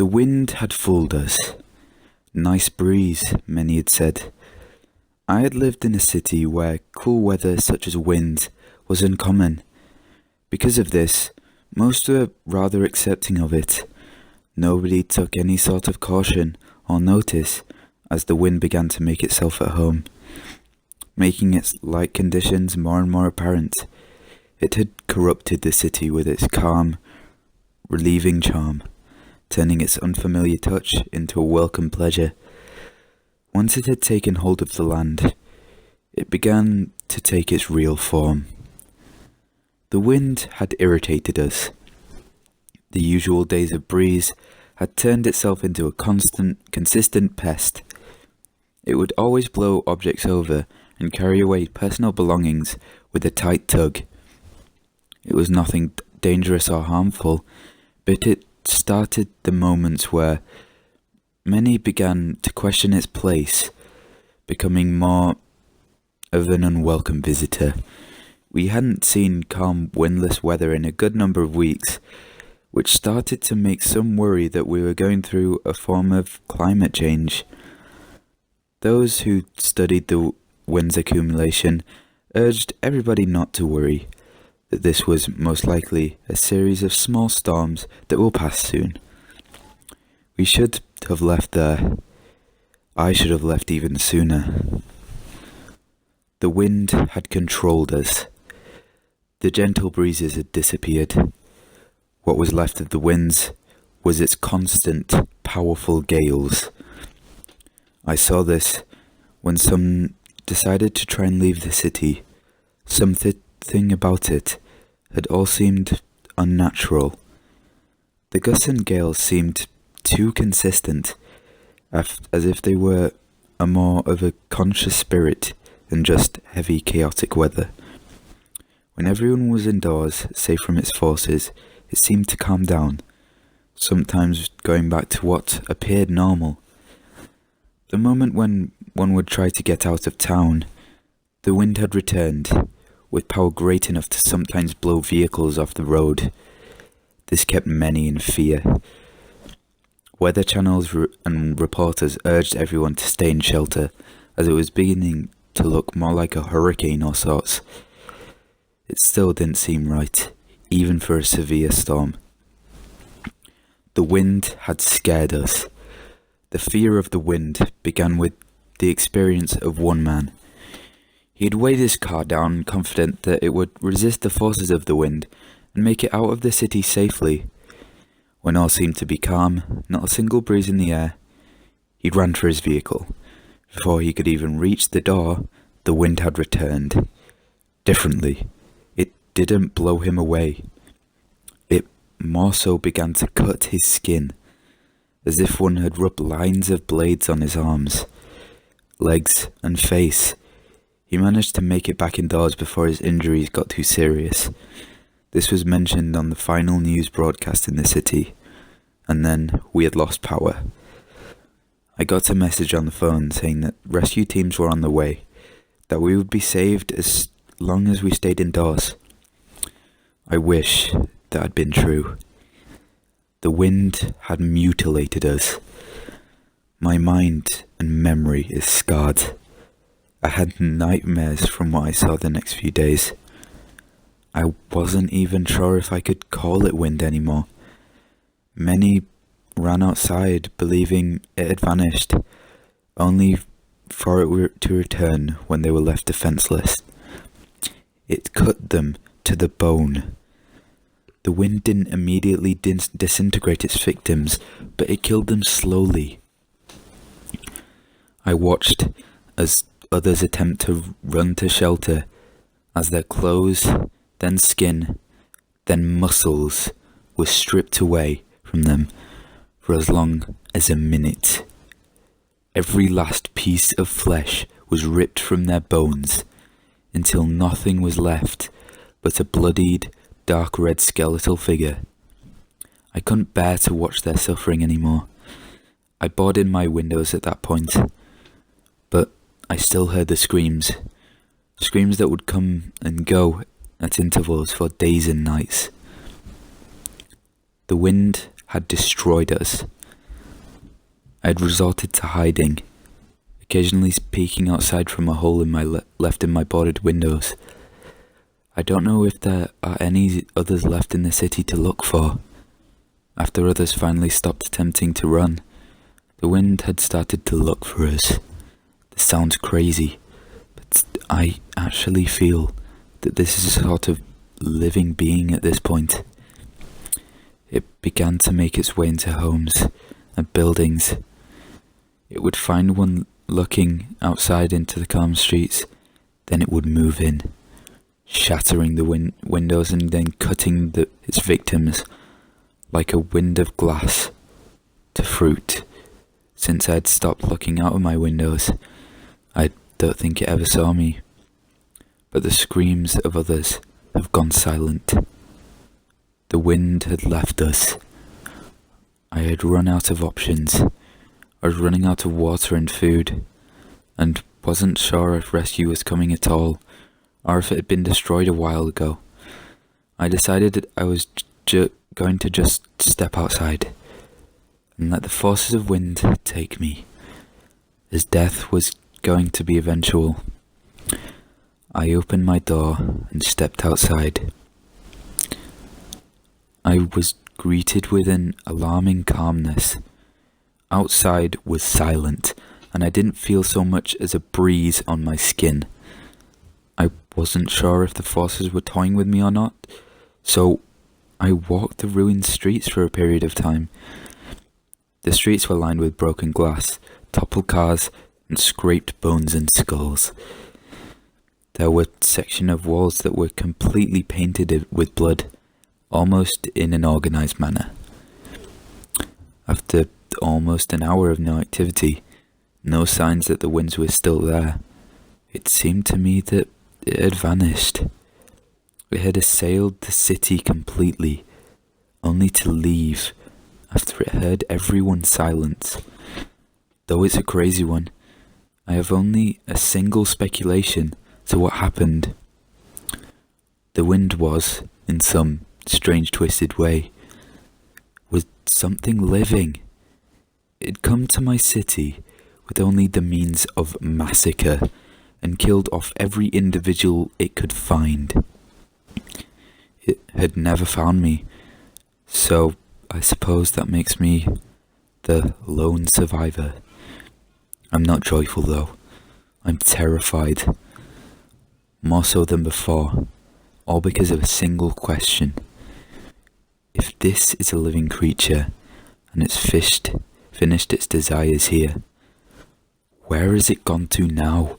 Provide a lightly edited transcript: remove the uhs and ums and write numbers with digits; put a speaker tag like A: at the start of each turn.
A: wind had fooled us. Nice breeze, many had said. I had lived in a city where cool weather such as wind was uncommon. Because of this, most were rather accepting of it. Nobody took any sort of caution or notice as the wind began to make itself at home, making its light conditions more and more apparent. It had corrupted the city with its calm, relieving charm, turning its unfamiliar touch into a welcome pleasure. Once it had taken hold of the land, it began to take its real form. The wind had irritated us. The usual days of breeze had turned itself into a consistent pest. It would always blow objects over and carry away personal belongings with a tight tug. It was nothing dangerous or harmful, but it started the moments where many began to question its place, becoming more of an unwelcome visitor. We hadn't seen calm, windless weather in a good number of weeks, which started to make some worry that we were going through a form of climate change. Those who studied the wind's accumulation urged everybody not to worry, that this was most likely a series of small storms that will pass soon. We should have left there. I should have left even sooner. The wind had controlled us. The gentle breezes had disappeared. What was left of the winds was its constant, powerful gales. I saw this when some decided to try and leave the city. Something about it had all seemed unnatural. The gusts and gales seemed too consistent, as if they were more of a conscious spirit than just heavy, chaotic weather. When everyone was indoors, safe from its forces, it seemed to calm down, sometimes going back to what appeared normal. The moment when one would try to get out of town, the wind had returned, with power great enough to sometimes blow vehicles off the road. This kept many in fear. Weather channels and reporters urged everyone to stay in shelter, as it was beginning to look more like a hurricane or sorts. It still didn't seem right, even for a severe storm. The wind had scared us. The fear of the wind began with the experience of one man. He had weighed his car down, confident that it would resist the forces of the wind and make it out of the city safely. When all seemed to be calm, not a single breeze in the air, he ran for his vehicle. Before he could even reach the door, the wind had returned. Differently, it didn't blow him away. It more so began to cut his skin, as if one had rubbed lines of blades on his arms, legs, and face. He managed to make it back indoors before his injuries got too serious. This was mentioned on the final news broadcast in the city, and then we had lost power. I got a message on the phone saying that rescue teams were on the way, that we would be saved as long as we stayed indoors. I wish that had been true. The wind had mutilated us. My mind and memory is scarred. I had nightmares from what I saw the next few days. I wasn't even sure if I could call it wind anymore. Many ran outside believing it had vanished, only for it to return when they were left defenseless. It cut them to the bone. The wind didn't immediately disintegrate its victims, but it killed them slowly. I watched as others attempt to run to shelter, as their clothes, then skin, then muscles were stripped away from them for as long as a minute. Every last piece of flesh was ripped from their bones until nothing was left but a bloodied, dark red skeletal figure. I couldn't bear to watch their suffering anymore. I barred in my windows at that point, but I still heard the screams that would come and go at intervals for days and nights. The wind had destroyed us. I had resorted to hiding, occasionally peeking outside from a hole in my left in my boarded windows. I don't know if there are any others left in the city to look for. After others finally stopped attempting to run, the wind had started to look for us. This sounds crazy, but I actually feel that this is a sort of living being at this point. It began to make its way into homes and buildings. It would find one looking outside into the calm streets, then it would move in, shattering the windows and then cutting its victims like a wind of glass to fruit. Since I had stopped looking out of my windows, I don't think it ever saw me. But the screams of others have gone silent. The wind had left us. I had run out of options. I was running out of water and food, and wasn't sure if rescue was coming at all, or if it had been destroyed a while ago. I decided that I was going to just step outside and let the forces of wind take me, as death was going to be eventual. I opened my door and stepped outside. I was greeted with an alarming calmness. Outside was silent, and I didn't feel so much as a breeze on my skin. I wasn't sure if the forces were toying with me or not, so I walked the ruined streets for a period of time. The streets were lined with broken glass, toppled cars, and scraped bones and skulls. There were sections of walls that were completely painted with blood, almost in an organized manner. After almost an hour of no activity, no signs that the winds were still there, it seemed to me that it had vanished. It had assailed the city completely, only to leave after it heard everyone's silence. Though it's a crazy one, I have only a single speculation to what happened. The wind was, in some strange twisted way, was something living. It had come to my city with only the means of massacre and killed off every individual it could find. It had never found me, so I suppose that makes me the lone survivor. I'm not joyful though. I'm terrified. More so than before, all because of a single question. If this is a living creature, and it's finished its desires here, where has it gone to now?